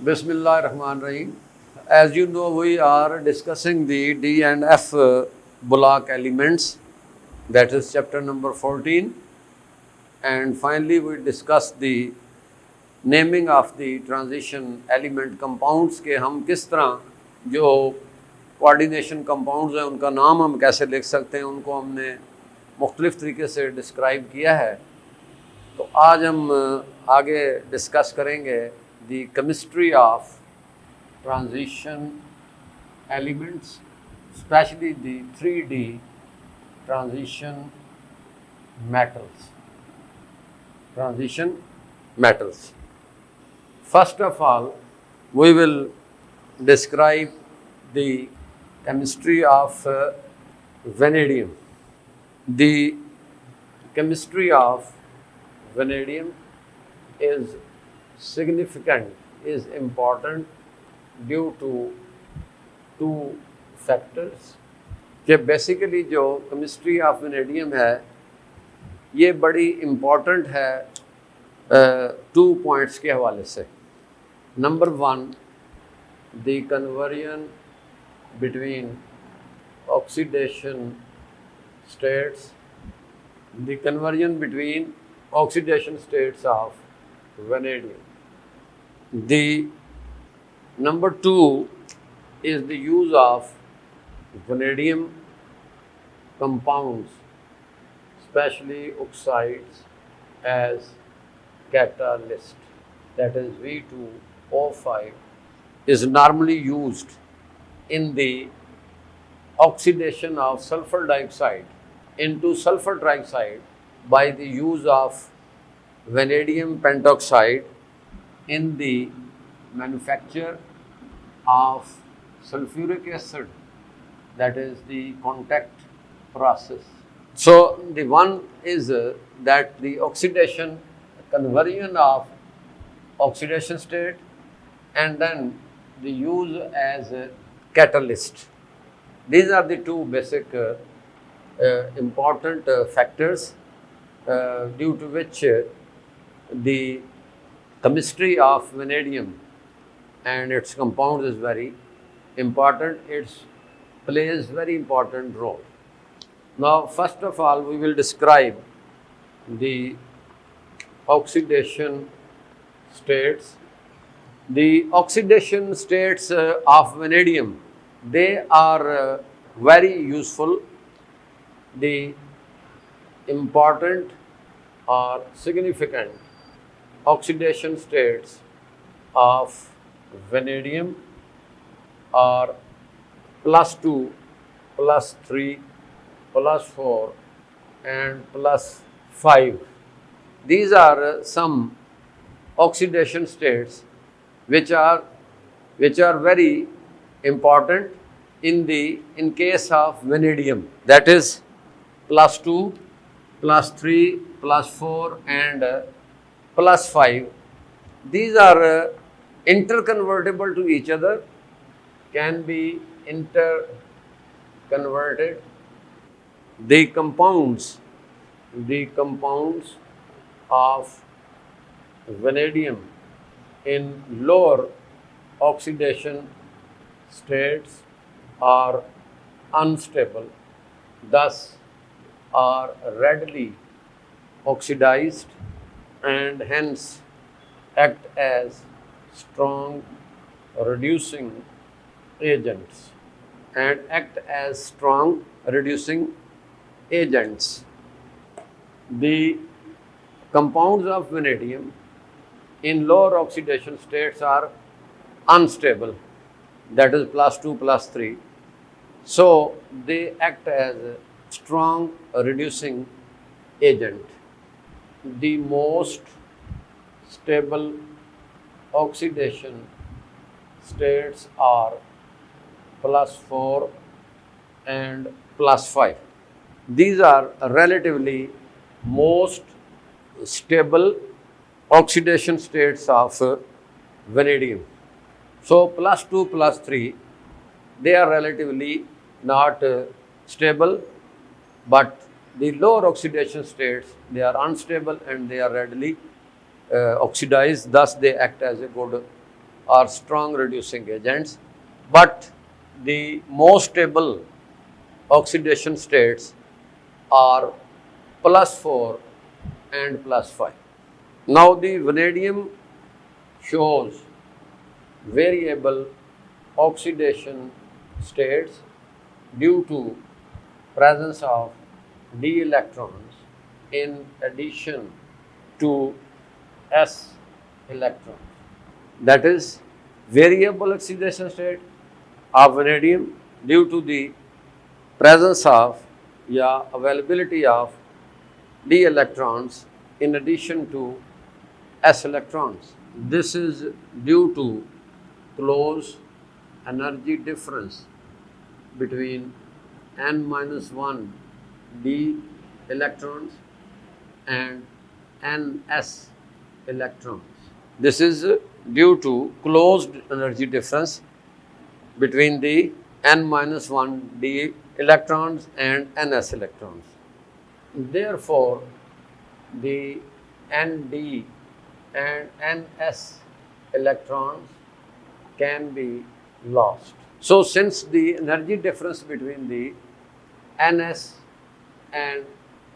Bismillah ar-Rahman Rahim. As you know, we are discussing the D and F Bullock elements, that is chapter number 14. And finally, we discussed the naming of the transition element compounds کہ ہم کس طرح جو coordination compounds ہیں ان کا نام ہم کیسے لکھ سکتے ہیں، ان کو ہم نے مختلف طریقے سے ڈسکرائب کیا ہے. تو آج ہم آگے ڈسکس کریں گے the chemistry of transition elements, especially the 3D transition metals. First of all, we will describe the chemistry of vanadium. The chemistry of vanadium is significant, is important due to two factors. کہ basically جو chemistry of وینیڈیم ہے یہ بڑی important ہے 2 points کے حوالے سے. Number 1, the conversion between oxidation states, the conversion between oxidation states of vanadium. The number 2 is the use of vanadium compounds, especially oxides, as catalyst. That is V2O5 is normally used in the oxidation of sulfur dioxide into sulfur trioxide by the use of vanadium pentoxide in the manufacture of sulfuric acid, that is the contact process. So the one is that the oxidation, conversion of oxidation state, and then the use as a catalyst. These are the two basic important factors due to which the chemistry of vanadium and its compounds is very important. It plays very important role. Now, first of all, we will describe the oxidation states. The oxidation states of vanadium, they are very useful. The important or significant oxidation states of vanadium are +2, +3, +4 and +5. These are some oxidation states which are very important in case of vanadium, that is +2, +3, +4 and +5. These are interconvertible to each other, can be interconverted. The compounds of vanadium in lower oxidation states are unstable, thus are readily oxidized and hence act as strong reducing agents. The compounds of vanadium in lower oxidation states are unstable, that is +2, +3. So they act as a strong reducing agent. The most stable oxidation states are +4 and +5. These are relatively most stable oxidation states of vanadium. So +2, +3, they are relatively not stable, but the lower oxidation states, they are unstable and they are readily oxidized, thus they act as a good are strong reducing agents, but the most stable oxidation states are +4 and +5. Now the vanadium shows variable oxidation states due to presence of d electrons in addition to s electrons. That is variable oxidation state of vanadium due to the presence of availability of d electrons in addition to s electrons. This is due to close energy difference between n-1 d electrons and ns electrons. This is due to closed energy difference between the n-1 d electrons and ns electrons. Therefore, the nd and ns electrons can be lost. So, since the energy difference between the ns and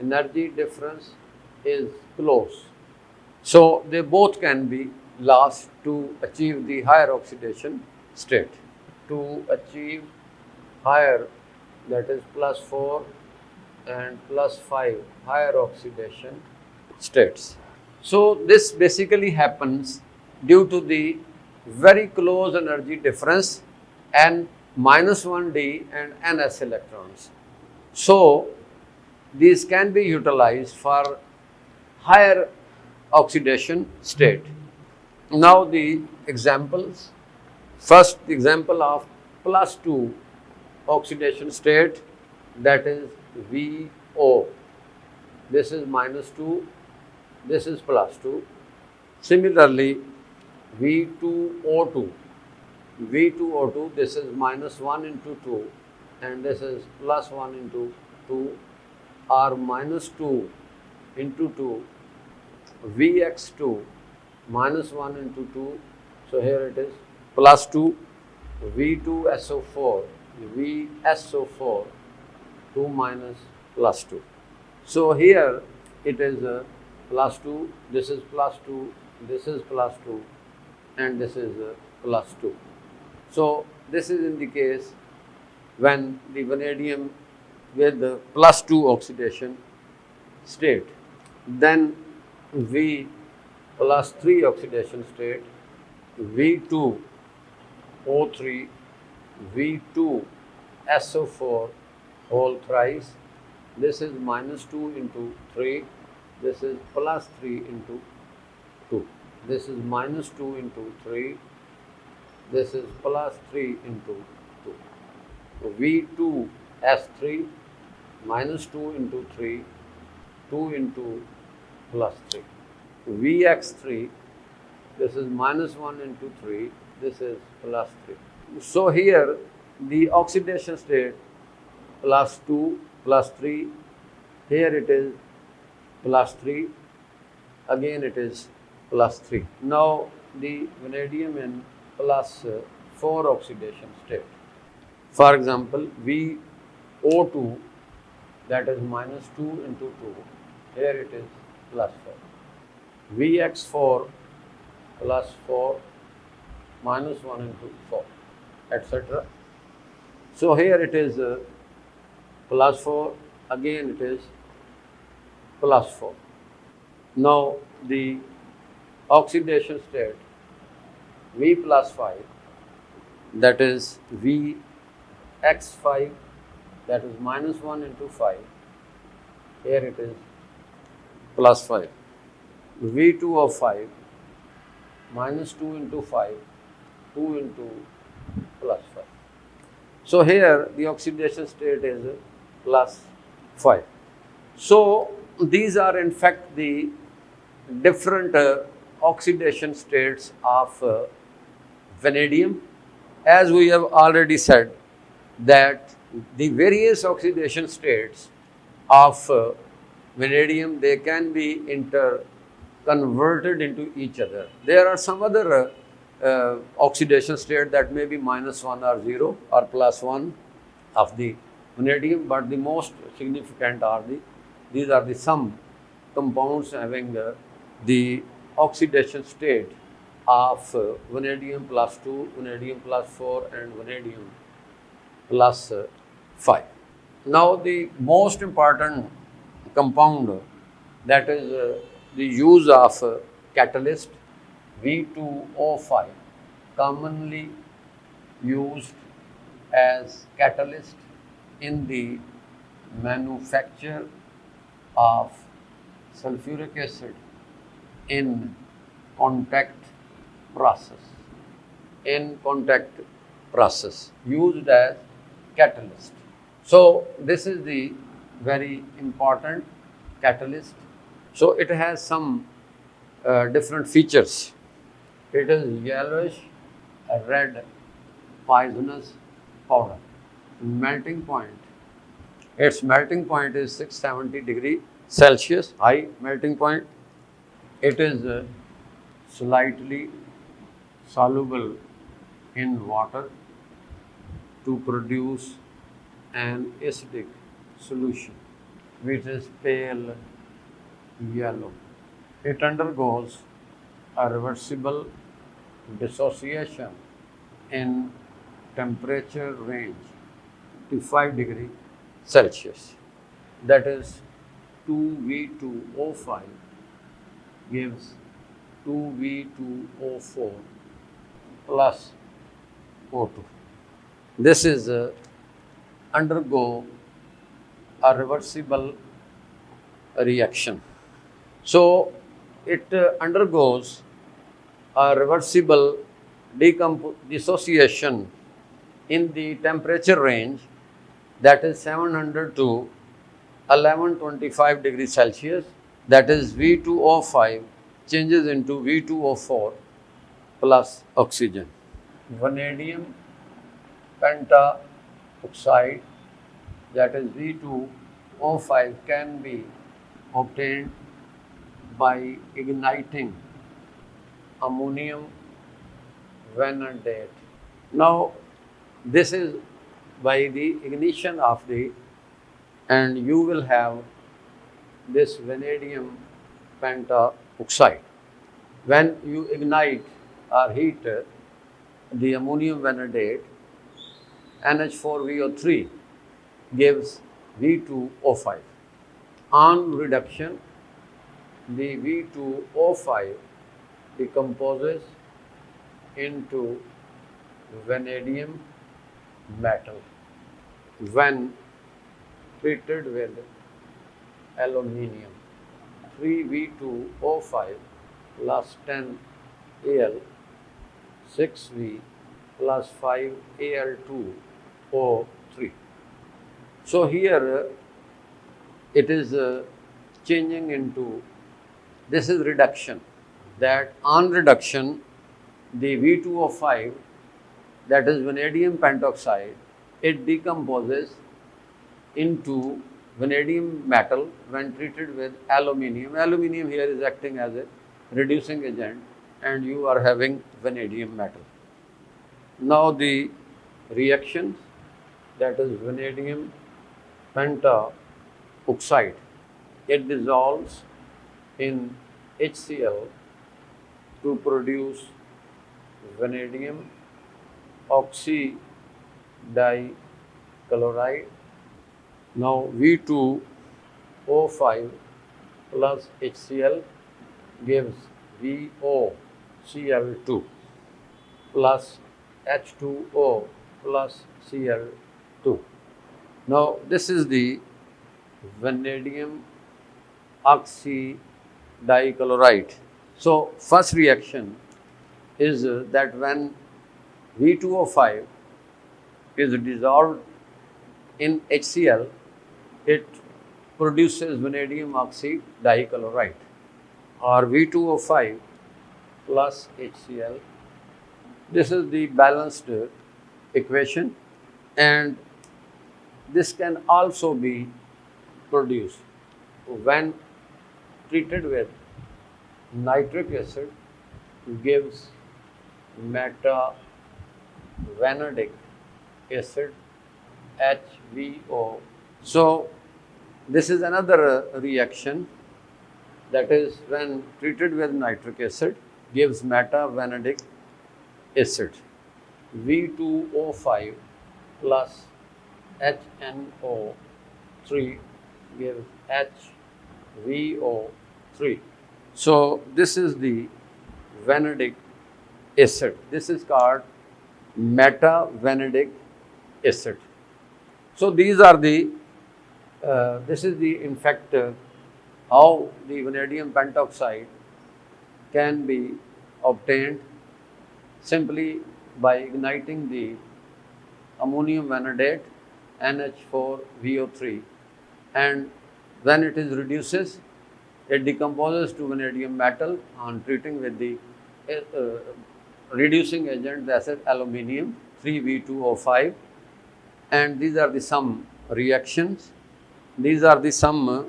energy difference is close, so they both can be lost to achieve the higher oxidation state. To achieve higher, that is +4 and +5 higher oxidation states. So this basically happens due to the very close energy difference n-1d and ns electrons. So these can be utilized for higher oxidation state. Now the examples. First example of +2 oxidation state, that is VO. This is -2, this is +2. Similarly, V2O2. V2O2, this is -1 into 2 and this is +1 into 2, or -2 into 2. VX2, -1 into 2, so here it is +2. V2SO4, VSO4, 2 minus +2. So here it is +2, this is +2, this is +2 and this is +2. So this is in the case when the vanadium with the +2 oxidation state. Then V +3 oxidation state, V2O3, V2SO4 whole thrice. This is -2 into 3, this is +3 into 2. This is -2 into 3, this is +3 into 2. So V2S3, -2 into 3, 2 into +3. VX3, this is -1 into 3, this is +3. So here the oxidation state +2, +3, here it is +3, again it is +3. Now the vanadium in +4 oxidation state. For example, VO2, that is -2 into 2, here it is +4. VX4 +4, -1 into 4, etc. So here it is +4, again it is +4. Now the oxidation state V +5, that is VX5, that is -1 into 5, here it is +5. V2O5, -2 into 5, 2 into +5. So here the oxidation state is +5. So these are in fact the different oxidation states of vanadium. As we have already said that the various oxidation states of vanadium, they can be converted into each other. There are some other oxidation state that may be -1 or 0 or +1 of the vanadium, but the most significant are these are the some compounds having the oxidation state of vanadium +2, vanadium +4 and vanadium +5. Now the most important compound, that is the use of catalyst V2O5, commonly used as catalyst in the manufacture of sulfuric acid in contact process used as catalyst. So this is the very important catalyst. So it has some different features. It is yellowish red poisonous powder. Melting point. Its melting point is 670 degree Celsius, high melting point. It is slightly soluble in water to produce an acidic solution, which is pale yellow. It undergoes a reversible dissociation in temperature range to 5 degree Celsius. That is 2V2O5 gives 2V2O4 plus O2. This is undergo a reversible reaction. So it undergoes a reversible dissociation in the temperature range, that is 700 to 1125 degrees Celsius. That is V2O5 changes into V2O4 plus oxygen. Vanadium pentaoxide, that is V2O5, can be obtained by igniting ammonium vanadate. Now this is by the ignition of and you will have this vanadium pentaoxide. When you ignite or heat the ammonium vanadate, NH4VO3 gives V2O5. On reduction, the V2O5 decomposes into vanadium metal when treated with aluminium. 3V2O5 plus 10Al, 6V plus 5Al2O3. So here it is changing into, this is reduction, that on reduction the V2O5, that is vanadium pentoxide, it decomposes into vanadium metal when treated with aluminium. Aluminium here is acting as a reducing agent and you are having vanadium metal. Now the reactions, that is vanadium pentaoxide, it dissolves in HCl to produce vanadium oxidichloride. Now V2O5 plus HCl gives VOCl2 plus H2O plus Cl2. Now this is the vanadium oxidichloride. So first reaction is that when V2O5 is dissolved in HCl, it produces vanadium oxidichloride, or V2O5 plus HCl. This is the balanced equation, and this can also be produced when treated with nitric acid, gives metavanadic acid HVO. So this is another reaction, that is when treated with nitric acid gives metavanadic acid V2O5 plus HNO3 gives HVO3. So this is the vanadic acid. This is called metavanadic acid. So these are the this is the in fact how the vanadium pentoxide can be obtained simply by igniting the ammonium vanadate NH4VO3, and when it is reduces, it decomposes to vanadium metal on treating with the reducing agent, that is aluminium 3V2O5, and these are the some reactions. These are the some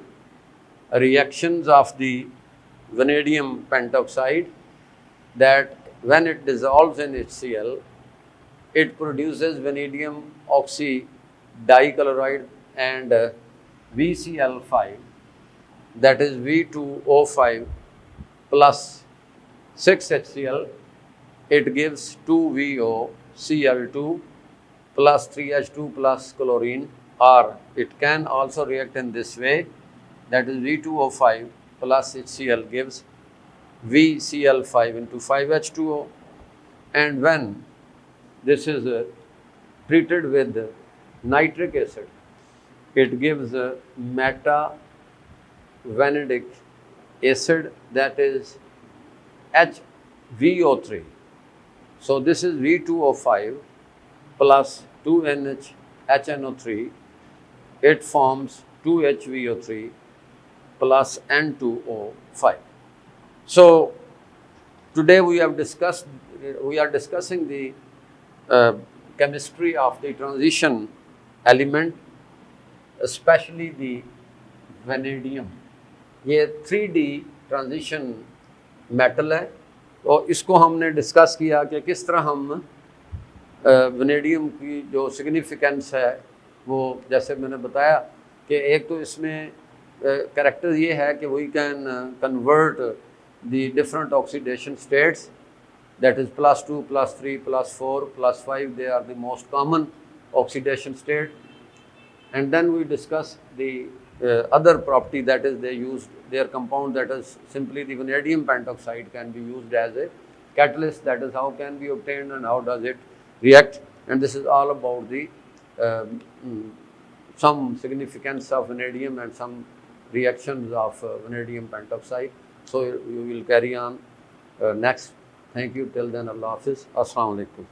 reactions of the vanadium pentoxide, that when it dissolves in HCl, it produces vanadium oxy dichloride and VCl5, that is V2O5 plus 6HCl. It gives 2VOCl2 plus 3H2 plus chlorine, or it can also react in this way, that is V2O5 plus HCl gives VCl5 into 5H2O. And when this is treated with nitric acid, it gives metavanadic acid, that is HVO3. So this is V2O5 plus 2NHNO3, it forms 2HVO3 plus N2O5. So today we are discussing the chemistry of the transition element, especially the vanadium. یہ 3D transition metal है, और इसको हमने discuss किया कि किस तरह हम वेनेडियम की जो सिग्निफिकेंस है वो, जैसे मैंने बताया कि एक तो इसमें कैरेक्टर ये है कि we can convert the different oxidation states, that is +2, +3, +4, +5, they are the most common oxidation state. And then we discuss the other property, that is they used their compound, that is simply the vanadium pentoxide can be used as a catalyst, that is how can be obtained and how does it react. And this is all about the some significance of vanadium and some reactions of vanadium pentoxide. So we will carry on next. Thank you. Till then, Allah Hafiz. Assalamu alaikum.